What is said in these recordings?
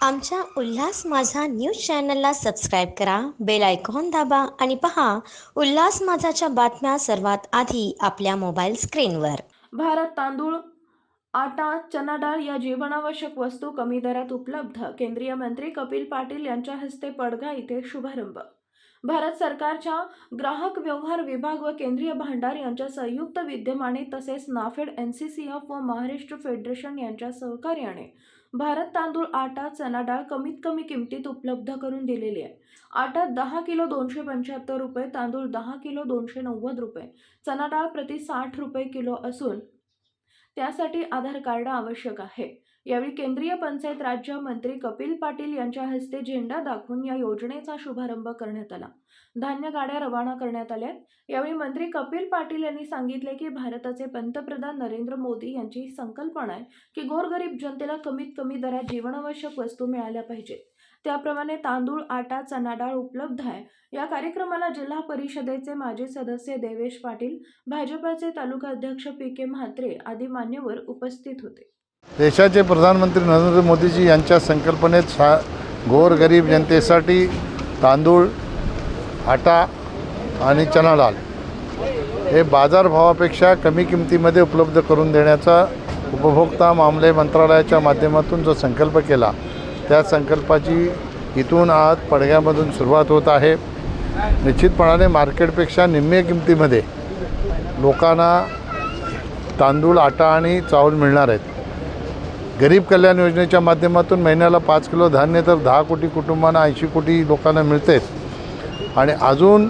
आमच्या उल्हास माझा न्यूज चॅनलला सबस्क्राईब करा, बेल आयकॉन दाबा आणि पहा उल्हास माझाच्या बातम्या सर्वात आधी आपल्या मोबाईल स्क्रीनवर। भारत तांदूळ, आटा, चना डाळ या जीवनावश्यक वस्तू कमी दरात उपलब्ध। केंद्रीय मंत्री कपिल पाटील यांच्या हस्ते पडघा इथे शुभारंभ। भारत सरकारच्या ग्राहक व्यवहार विभाग व केंद्रीय भांडार यांच्या संयुक्त विद्यमाने तसेच नाफेड, NCCF व महाराष्ट्र फेडरेशन यांच्या सहकार्याने भारत तांदूळ, आटा, चना डाळ कमीत कमी किमतीत उपलब्ध करून दिलेली आहे। आटा 10 किलो 275 रुपये, तांदूळ 10 किलो 290 रुपये, चना डाळ प्रति 60 रुपये किलो असून त्यासाठी आधार कार्ड आवश्यक आहे। यावेळी केंद्रीय पंचायत राज्य मंत्री कपिल पाटील यांच्या हस्ते झेंडा दाखवून या योजनेचा शुभारंभ करण्यात आला। धान्य गाड्या रवाना करण्यात आल्या। यावेळी मंत्री कपिल पाटील यांनी सांगितले की भारताचे पंतप्रधान नरेंद्र मोदी यांची संकल्पना आहे की गोरगरीब जनतेला कमीत कमी दरात जीवनावश्यक वस्तू मिळाल्या पाहिजेत। त्याप्रमाणे तांदूळ, आटा, चना डाळ उपलब्ध आहे। या कार्यक्रमाला जिल्हा परिषदेचे माजी सदस्य देवेश पाटील, भाजपचे तालुका अध्यक्ष PK म्हात्रे आदी मान्यवर उपस्थित होते। देशाचे प्रधानमंत्री नरेंद्र मोदीजी यांच्या संकल्पनेत गोरगरीब जनतेसाठी तांदूळ, आटा आणि चना डाळ हे बाजारभावापेक्षा कमी किमतीमध्ये उपलब्ध करून देण्याचा उपभोक्ता मामले मंत्रालयाच्या माध्यमातून जो संकल्प केला, त्या संकल्पाची इथून आज पडघ्यामधून सुरुवात होत आहे। निश्चितपणाने मार्केटपेक्षा निम्म्या किमतीमध्ये लोकांना तांदूळ, आटा आणि चावल मिळणार आहेत। गरीब कल्याण योजनेच्या माध्यमातून महिन्याला 5 किलो धान्य तर 10 कोटी कुटुंबांना 80 कोटी लोकांना मिळते आणि अजून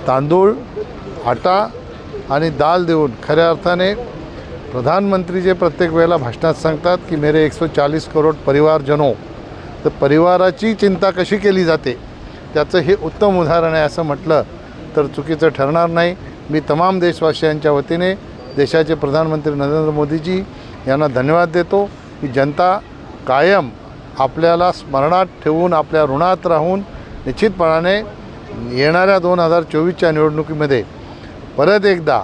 तांदूळ, आटा आणि दाल देऊन खऱ्या अर्थाने प्रधानमंत्री जे प्रत्येक वेळेला भाषणात सांगतात की मेरे 140 करोड परिवारजनों, तर परिवाराची चिंता कशी केली जाते त्याचं हे उत्तम उदाहरण आहे असं म्हटलं तर चुकीचं ठरणार नाही। मी तमाम देशवासियांच्या वतीने देशाचे प्रधानमंत्री नरेंद्र मोदीजी यांना धन्यवाद देतो की जनता कायम आपल्याला स्मरणात ठेवून आपल्या ऋणात राहून निश्चितपणाने येणाऱ्या 2024च्या निवडणुकीमध्ये परत एकदा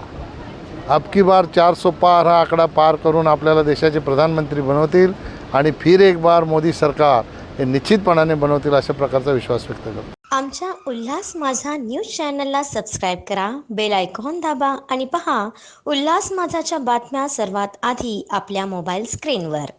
अब की बार 400 पार हा आकडा पार करून आपल्याला देशाचे प्रधानमंत्री बनवतील आणि फिर एक बार मोदी सरकार हे निश्चितपणाने बनवतील अशा प्रकारचा विश्वास व्यक्त करतो। आमच्या उल्हास माझा न्यूज चॅनलला सबस्क्राईब करा, बेल आयकॉन दाबा आणि पहा उल्हास माझाच्या बातम्या सर्वात आधी आपल्या मोबाईल स्क्रीनवर।